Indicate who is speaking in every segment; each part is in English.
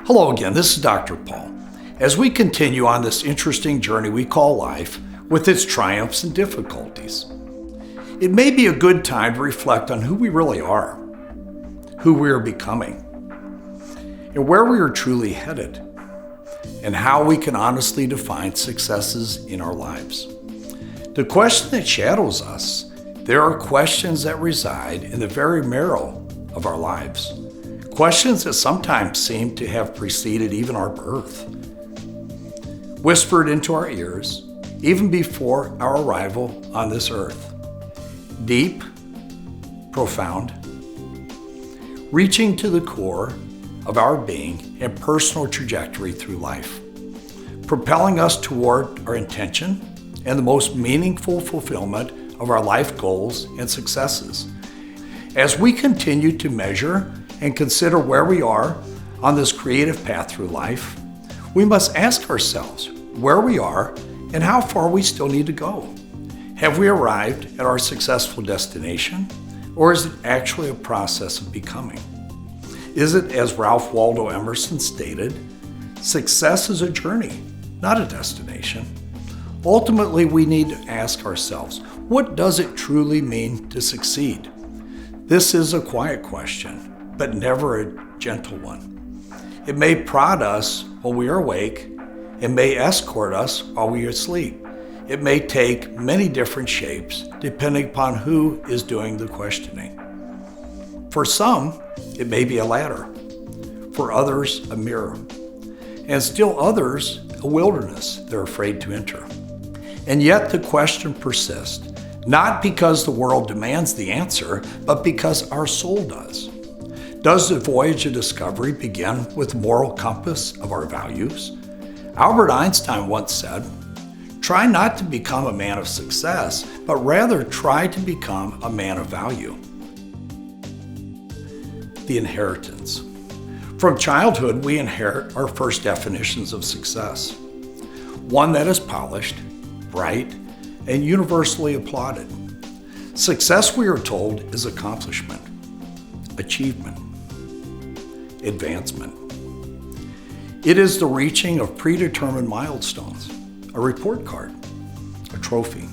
Speaker 1: Hello again, this is Dr. Paul. As we continue on this interesting journey we call life, with its triumphs and difficulties, it may be a good time to reflect on who we really are, who we are becoming, and where we are truly headed, and how we can honestly define successes in our lives. The question that shadows us, there are questions that reside in the very marrow of our lives. Questions that sometimes seem to have preceded even our birth, whispered into our ears even before our arrival on this earth. Deep, profound, reaching to the core of our being and personal trajectory through life, propelling us toward our intention and the most meaningful fulfillment of our life goals and successes. As we continue to measure and consider where we are on this creative path through life, we must ask ourselves where we are and how far we still need to go. Have we arrived at our successful destination, or is it actually a process of becoming? Is it, as Ralph Waldo Emerson stated, success is a journey, not a destination? Ultimately, we need to ask ourselves, what does it truly mean to succeed? This is a quiet question, but never a gentle one. It may prod us while we are awake. It may escort us while we are asleep. It may take many different shapes depending upon who is doing the questioning. For some, it may be a ladder. For others, a mirror. And still others, a wilderness they're afraid to enter. And yet the question persists, not because the world demands the answer, but because our soul does. Does the voyage of discovery begin with the moral compass of our values? Albert Einstein once said, "Try not to become a man of success, but rather try to become a man of value." The inheritance. From childhood, we inherit our first definitions of success. One that is polished, bright, and universally applauded. Success, we are told, is accomplishment, achievement, advancement. It is the reaching of predetermined milestones, a report card, a trophy,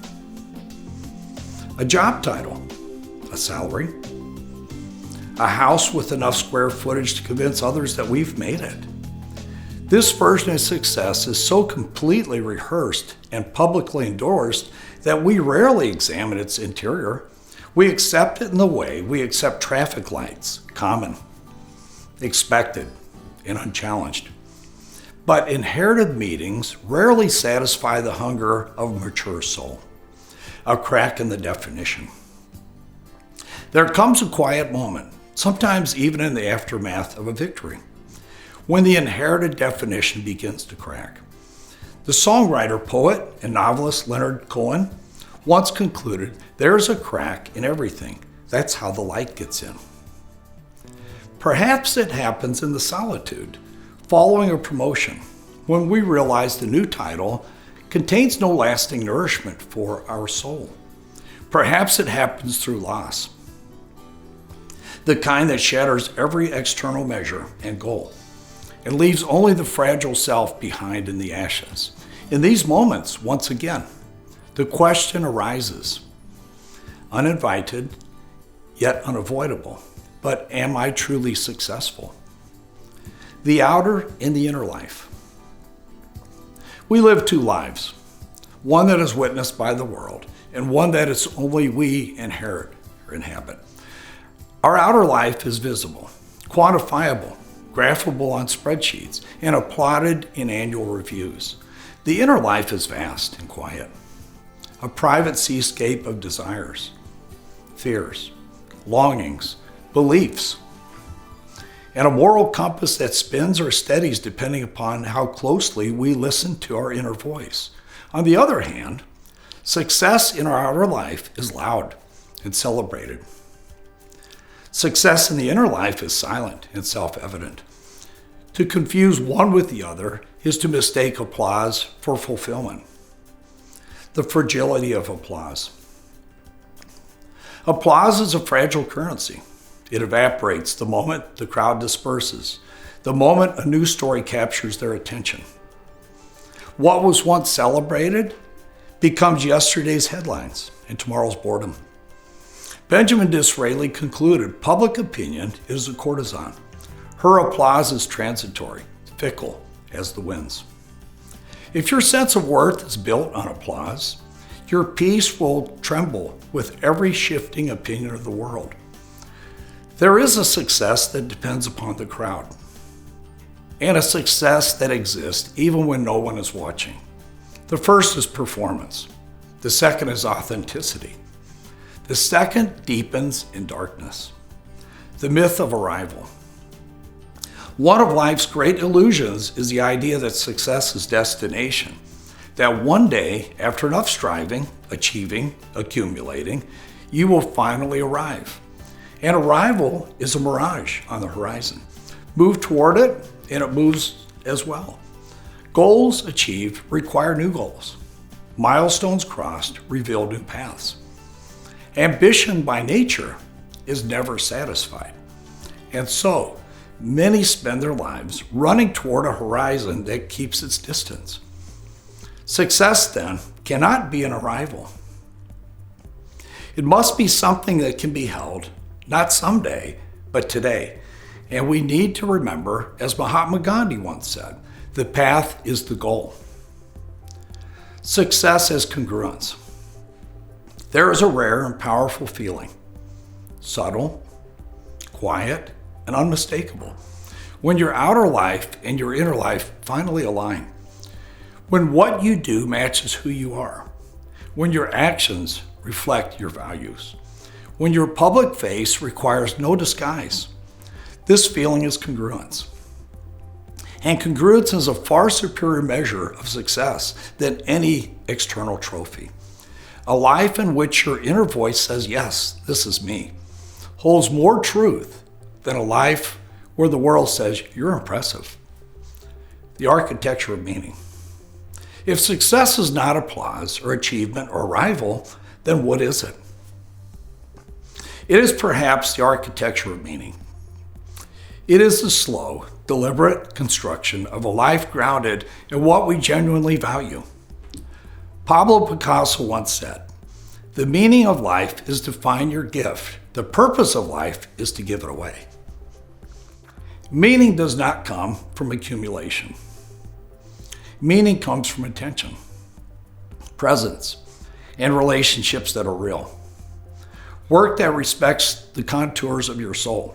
Speaker 1: a job title, a salary, a house with enough square footage to convince others that we've made it. This version of success is so completely rehearsed and publicly endorsed that we rarely examine its interior. We accept it in the way we accept traffic lights, common, expected, and unchallenged. But inherited meanings rarely satisfy the hunger of a mature soul, a crack in the definition. There comes a quiet moment, sometimes even in the aftermath of a victory, when the inherited definition begins to crack. The songwriter, poet, and novelist Leonard Cohen once concluded, "There's a crack in everything. That's how the light gets in." Perhaps it happens in the solitude, following a promotion, when we realize the new title contains no lasting nourishment for our soul. Perhaps it happens through loss, the kind that shatters every external measure and goal, and leaves only the fragile self behind in the ashes. In these moments, once again, the question arises, uninvited, yet unavoidable. But am I truly successful? The outer and the inner life. We live two lives, one that is witnessed by the world, and one that is only we inherit or inhabit. Our outer life is visible, quantifiable, graphable on spreadsheets, and applauded in annual reviews. The inner life is vast and quiet, a private seascape of desires, fears, longings, beliefs, and a moral compass that spins or steadies depending upon how closely we listen to our inner voice. On the other hand, success in our outer life is loud and celebrated. Success in the inner life is silent and self-evident. To confuse one with the other is to mistake applause for fulfillment. The fragility of applause. Applause is a fragile currency. It evaporates the moment the crowd disperses. the moment a news story captures their attention. What was once celebrated becomes yesterday's headlines and tomorrow's boredom. Benjamin Disraeli concluded public opinion is a courtesan. Her applause is transitory, fickle as the winds. If your sense of worth is built on applause, your peace will tremble with every shifting opinion of the world. There is a success that depends upon the crowd, and a success that exists even when no one is watching. The first is performance. The second is authenticity. The second deepens in darkness. The myth of arrival. One of life's great illusions is the idea that success is destination, that one day, after enough striving, achieving, accumulating, you will finally arrive. And arrival is a mirage on the horizon. Move toward it, and it moves as well. Goals achieved require new goals. Milestones crossed reveal new paths. Ambition by nature is never satisfied. And so, many spend their lives running toward a horizon that keeps its distance. Success, then, cannot be an arrival. It must be something that can be held, not someday, but today. And we need to remember, as Mahatma Gandhi once said, the path is the goal. Success as congruence. There is a rare and powerful feeling, subtle, quiet, and unmistakable, when your outer life and your inner life finally align. When what you do matches who you are. When your actions reflect your values. When your public face requires no disguise. This feeling is congruence. And congruence is a far superior measure of success than any external trophy. A life in which your inner voice says, yes, this is me, holds more truth than a life where the world says, you're impressive. The architecture of meaning. If success is not applause or achievement or arrival, then what is it? It is perhaps the architecture of meaning. It is the slow, deliberate construction of a life grounded in what we genuinely value. Pablo Picasso once said, the meaning of life is to find your gift. The purpose of life is to give it away. Meaning does not come from accumulation. Meaning comes from attention, presence, and relationships that are real. Work that respects the contours of your soul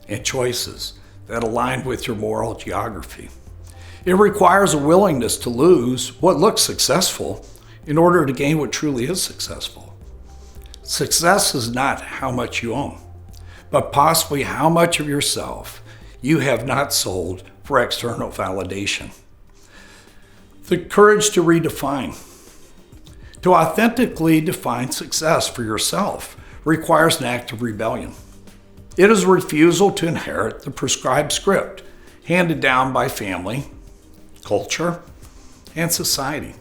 Speaker 1: and choices that align with your moral geography. It requires a willingness to lose what looks successful in order to gain what truly is successful. Success is not how much you own, but possibly how much of yourself you have not sold for external validation. The courage to redefine. To authentically define success for yourself requires an act of rebellion. It is a refusal to inherit the prescribed script handed down by family, culture, and society.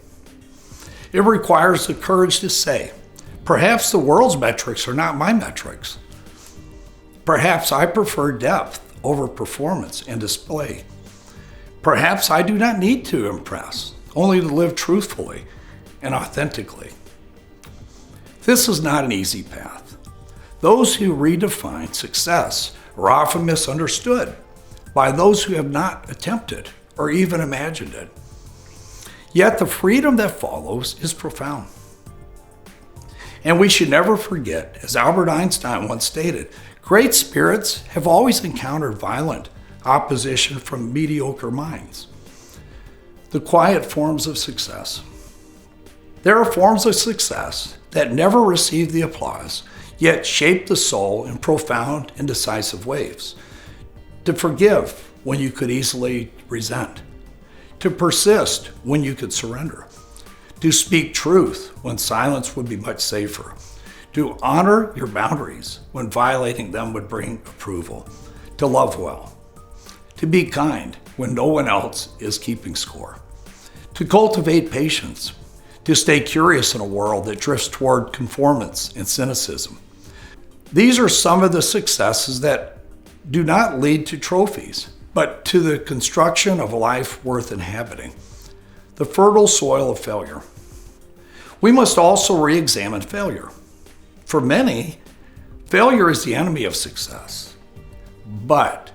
Speaker 1: It requires the courage to say, perhaps the world's metrics are not my metrics. Perhaps I prefer depth over performance and display. Perhaps I do not need to impress, only to live truthfully and authentically. This is not an easy path. Those who redefine success are often misunderstood by those who have not attempted or even imagined it. Yet the freedom that follows is profound. And we should never forget, as Albert Einstein once stated, great spirits have always encountered violent opposition from mediocre minds. The quiet forms of success. There are forms of success that never receive the applause, yet shape the soul in profound and decisive ways. To forgive when you could easily resent. To persist when you could surrender. To speak truth when silence would be much safer. To honor your boundaries when violating them would bring approval. To love well. To be kind when no one else is keeping score. To cultivate patience. To stay curious in a world that drifts toward conformance and cynicism. These are some of the successes that do not lead to trophies, but to the construction of a life worth inhabiting, the fertile soil of failure. We must also re-examine failure. For many, failure is the enemy of success. But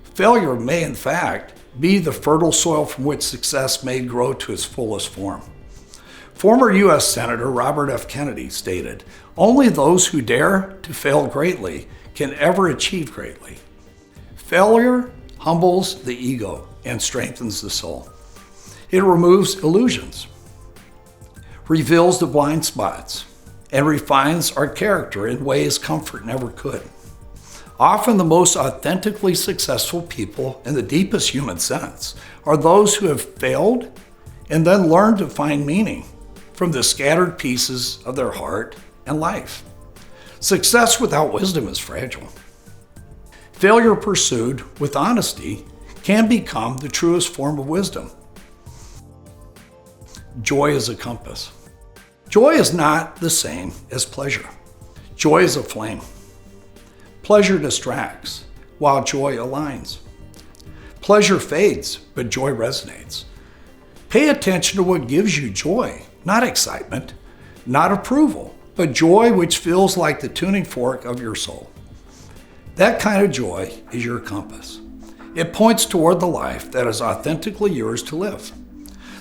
Speaker 1: failure may, in fact, be the fertile soil from which success may grow to its fullest form. Former U.S. Senator Robert F. Kennedy stated, "Only those who dare to fail greatly can ever achieve greatly." Failure humbles the ego and strengthens the soul. It removes illusions, reveals the blind spots, and refines our character in ways comfort never could. Often the most authentically successful people in the deepest human sense are those who have failed and then learned to find meaning from the scattered pieces of their heart and life. Success without wisdom is fragile. Failure pursued with honesty can become the truest form of wisdom. Joy is a compass. Joy is not the same as pleasure. Joy is a flame. Pleasure distracts, while joy aligns. Pleasure fades, but joy resonates. Pay attention to what gives you joy, not excitement, not approval, but joy which feels like the tuning fork of your soul. That kind of joy is your compass. It points toward the life that is authentically yours to live.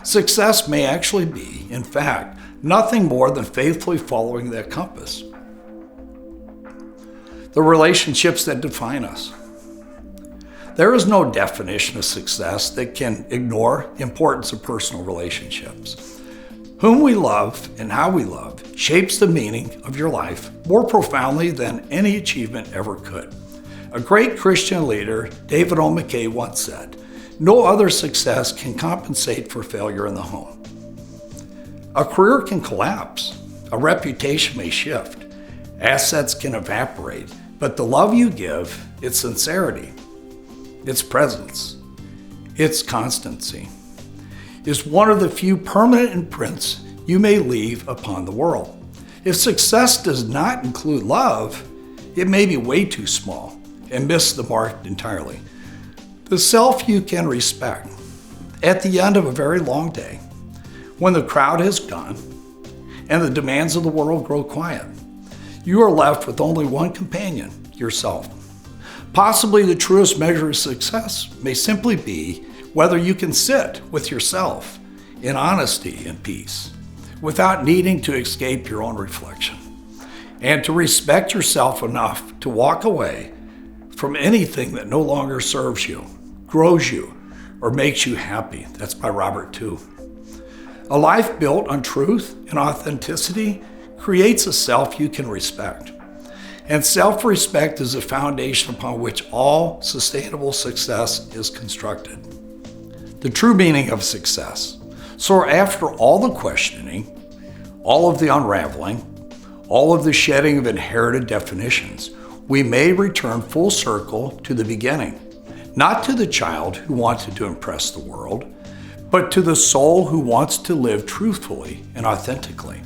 Speaker 1: Success may actually be, in fact, nothing more than faithfully following that compass. The relationships that define us. There is no definition of success that can ignore the importance of personal relationships. Whom we love and how we love shapes the meaning of your life more profoundly than any achievement ever could. A great Christian leader, David O. McKay, once said, "No other success can compensate for failure in the home." A career can collapse, a reputation may shift, assets can evaporate, but the love you give, its sincerity, its presence, its constancy, is one of the few permanent imprints you may leave upon the world. If success does not include love, it may be way too small and miss the mark entirely. The self you can respect at the end of a very long day, when the crowd has gone and the demands of the world grow quiet, you are left with only one companion, yourself. Possibly the truest measure of success may simply be whether you can sit with yourself in honesty and peace without needing to escape your own reflection, and to respect yourself enough to walk away from anything that no longer serves you, grows you, or makes you happy. That's by Robert II. A life built on truth and authenticity creates a self you can respect. And self-respect is the foundation upon which all sustainable success is constructed. The true meaning of success. So after all the questioning, all of the unraveling, all of the shedding of inherited definitions, we may return full circle to the beginning, not to the child who wanted to impress the world, but to the soul who wants to live truthfully and authentically.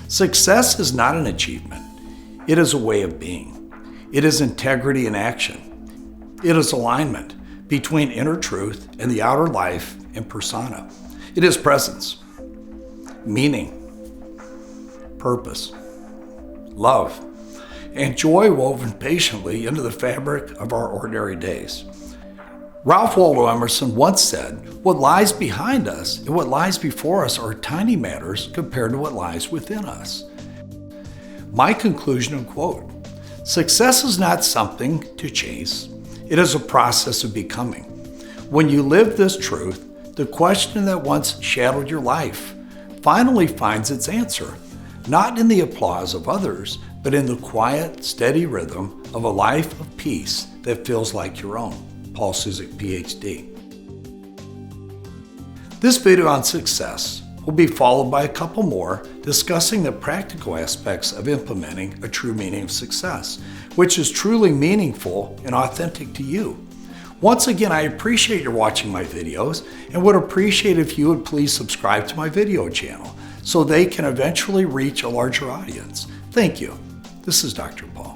Speaker 1: Success is not an achievement. It is a way of being. It is integrity in action. It is alignment between inner truth and the outer life and persona. It is presence, meaning, purpose, love, and joy woven patiently into the fabric of our ordinary days. Ralph Waldo Emerson once said, "What lies behind us and what lies before us are tiny matters compared to what lies within us." My conclusion and quote, "Success is not something to chase. It is a process of becoming. When you live this truth, the question that once shadowed your life finally finds its answer, not in the applause of others, but in the quiet, steady rhythm of a life of peace that feels like your own." Paul Suzik, PhD. This video on success will be followed by a couple more discussing the practical aspects of implementing a true meaning of success, which is truly meaningful and authentic to you. Once again, I appreciate your watching my videos and would appreciate if you would please subscribe to my video channel so they can eventually reach a larger audience. Thank you. This is Dr. Paul.